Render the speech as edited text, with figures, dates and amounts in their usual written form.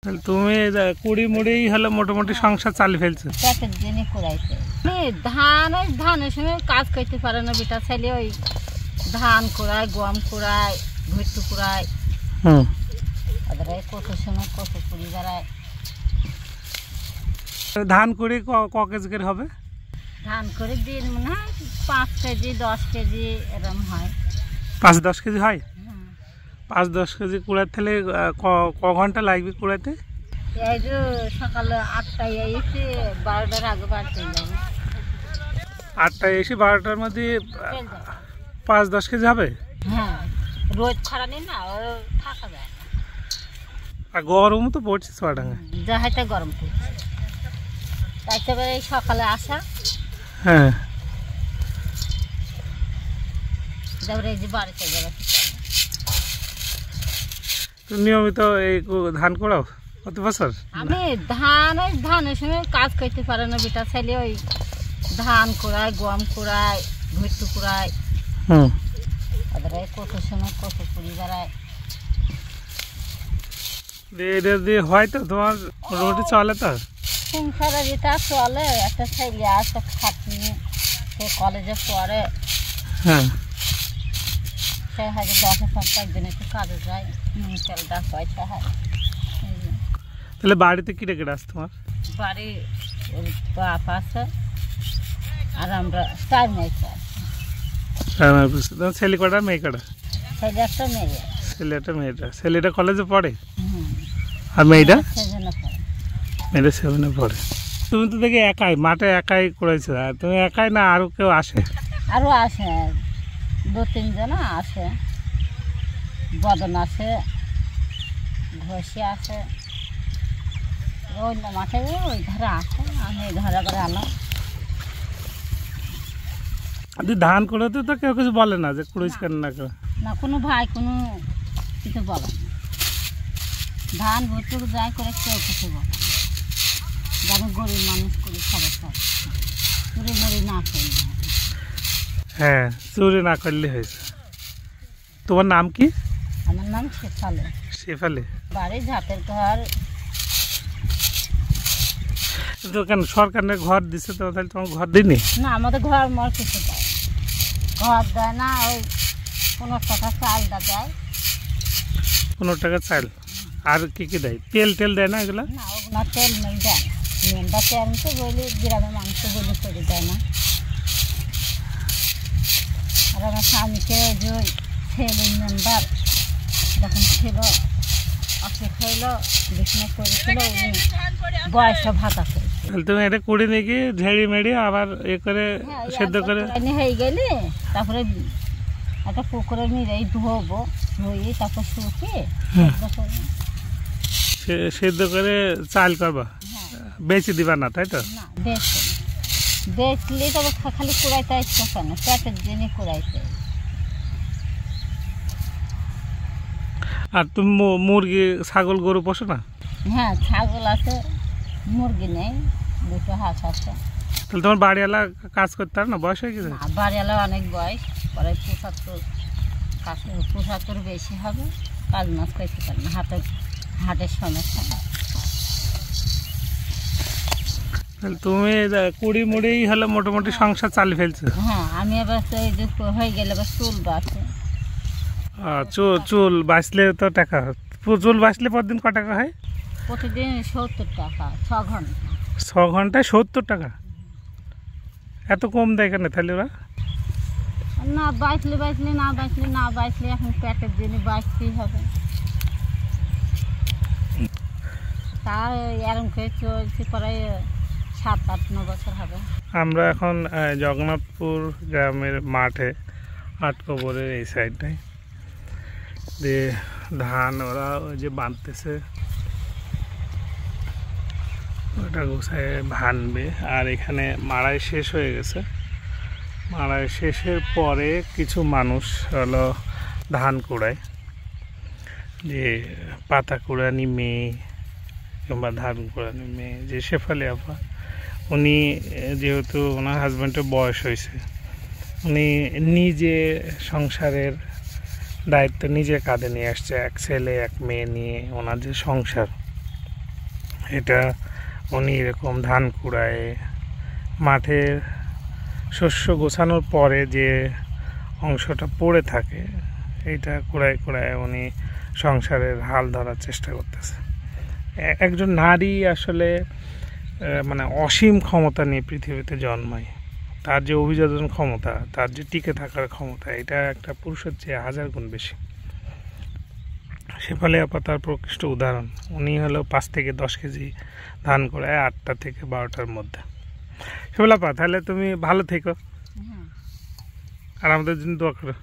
তাহলে তুমি কুড়ি মুড়ি হলে মোটামুটি সংসার চালিয়ে ফেলছো। পেটের জন্য কুড়াইছে ধানের সময় কাজ করতে পারে না বেটা ছেলে, ওই ধান কুড়ায়, গম কুড়ায়, ভুট্টু কুড়ায়, ওদের কত সময় কত কুড়ি বেড়ায়। ধান কুড়ি ক কেজি করে হবে? ধান করে দিন মনে হয় 5 কেজি 10 কেজি এরকম হয়। 5-10 কেজি হয়? 5-10 কেজি কুড়াতে তাহলে ক ঘন্টা লাগবে কুড়াতে? এই যে সকালে 8টায় এসে 12টার আগে বাড়তে যাবে। 8টায় এসে 12টার মধ্যে 5-10 কেজি হবে? হ্যাঁ, রোজ খরা নেই না, ও থাকা যায় না। আর গরমও তো পড়ছে চুয়াডাঙ্গায়। যা হয় তাই গরম পড়ছে, তাই তো এই সকালে আসা। হ্যাঁ, তারপরে এই যে বাড়িতে যাবে। নিয়মিত এই ধান কুড়াও কত বছর? আমি ধানের সময় কাজ করতে পারে না বেটা ছেলে, ওই ধান কুড়ায়, গম কুড়ায়, ভুট্টু কুড়ায়, ওদের কত সময় কত কুড়ি বেড়ায়। এটা দিয়ে হয় তো তোমার মোটামুটি চলে তো সংসারে যেটা চলে। একটা ছেলে আছে খাটনি, সে কলেজে পড়ে। হ্যাঁ, সে হয়তো 10-15 দিন একটু কাজে যায়, তেলটা পয়সা হয়। তাহলে বাড়িতে কি রেখে আস তোমার? বাড়ি বাপ আছে আর আমরা 4 মেয়ে আছি। ছেলে কটা মেয়ে কটা? ছেলে একটা মেয়ে। ছেলেটা মেয়েটা? ছেলেটা কলেজে পড়ে আর মেয়েটা? মেয়েটা 7-এ পড়ে। তুমি তো দেখি একাই মাঠে একাই করেছো, আর তুমি একাই না আরো কেউ আসে? আরও আসে 2-3 জন আসে, বদন আসে, ঘষি আসে, অন্য মাঠে ওই ধারে আসে, আমি এই ধারে করে আলাম। ধান কুড়োতে তো কেউ কিছু বলে না যে কুড়িস কেন না কেউ? না, কোনো ভাই কোনো কিছু বলে না। ধান ভুট্টু যাই করে কেউ কিছু বলে না। যেমন গরিব মানুষ করে খাবার খায়, চুরি মুড়ি না করে। হ্যাঁ, চুরি না করলে হয়েছে। তোমার নাম কি? আমার নাম শেফালি। শেফালি? বাড়ি ঝাটের ঘর। তো কেন সরকার ঘর দিচ্ছে তো, তাহলে তোমার ঘর দিইনি? না, আমাদের ঘর মর কিছু দেয়, ঘর দেয় না। ওই 15 টাকা চালটা দেয়। 15 টাকা চাল? আর কি কি দেয়? তেল দেয় না এগুলা? না, ওগুলো তেল মেল দেয় না। মেলটা তেল তো বলি গ্রামের মানুষ বলি করে দেয় না। আর আমার স্বামীকে যে ছেলে মেম্বার যখন ছিল, অসুখ হইল, বিছনা করেছিল, উনি বয়সে ভাতা করে। তাহলে তুমি এটা কুড়ি নিয়ে গিয়ে ঝেড়ি মেড়ি আবার এ করে সেদ্ধ করে হয়ে গেলে তারপরে একটা পুকুরে নিয়ে ধোবো, ধুয়ে তারপর শুকিয়ে সেদ্ধ করে চাল করবা, বেচে দিবা না তাই তো? না, বেচলে তবে খালি কুড়াইতে আসতে না, পেটের জন্য কুড়াইতে। আর তুমি মুরগি ছাগল গরু পোষো না? হ্যাঁ, ছাগল আছে, মুরগি নেই, 2টো হাঁস আছে। তাহলে তোমার বাড়িওয়ালা কাজ করতে পারে না? বয়স হয়ে গেছে? বাড়িওয়ালা অনেক বয়স, পরে 75 বেশি হবে, কাজ মাছ করতে পারে না, হাটের সমস্যা। তাহলে তুমি কুড়ি মুড়ি হলে মোটামুটি সংসার চালিয়ে ফেলছো। হ্যাঁ, আমি আবার এই যে হয়ে গেলে আবার চুল বাঁচে। চুল বাঁচলে তো টাকা, চুল বাঁচলে প্রতিদিন ক টাকা হয়? প্রতিদিন 70 টাকা, 6 ঘন্টা। 6 ঘন্টায় 70 টাকা? এত কম দেয় কেন তাহলে ওরা? না বাঁচলে না বাঁচলে এখন পেটের জন্য বাঁচতেই হবে। তা এরকম করে চলছে, প্রায় 7-8-9 বছর হবে। আমরা এখন জগন্নাথপুর গ্রামের মাঠে আটকবরের এই সাইডটায় দিয়ে ধান ওরা ওই যে বাঁধতেছে, ওটা গোছায় ভানবে। আর এখানে মাড়াই শেষ হয়ে গেছে, মাড়াই শেষের পরে কিছু মানুষ হলো ধান কুড়ায়, যে পাতা কুড়ানি মেয়ে কিংবা ধান কুড়ানি মেয়ে, যে শেফালি আপা, উনি যেহেতু ওনার হাজব্যান্ডের বয়স হয়েছে, উনি নিজে সংসারের দায়িত্ব নিজে কাঁধে নিয়ে আসছে, এক ছেলে এক মেয়ে নিয়ে ওনার যে সংসার, এটা উনি এরকম ধান কুড়ায়, মাঠের শস্য গোছানোর পরে যে অংশটা পড়ে থাকে এইটা কুড়ায় কুড়ায় উনি সংসারের হাল ধরার চেষ্টা করতেছে। একজন নারী আসলে মানে অসীম ক্ষমতা নিয়ে পৃথিবীতে জন্মায়। তার যে অভিযোজন ক্ষমতা, তার যে টিকে থাকার ক্ষমতা, এটা একটা পুরুষের চেয়ে 1000 গুণ বেশি। শেফালী আপা তার প্রকৃষ্ট উদাহরণ। উনি হলো 5 থেকে 10 কেজি ধান করে 8টা থেকে 12টার মধ্যে। শেফালী আপা, তাহলে তুমি ভালো থেকো হুম। আর আমাদের জন্য দোয়া করো।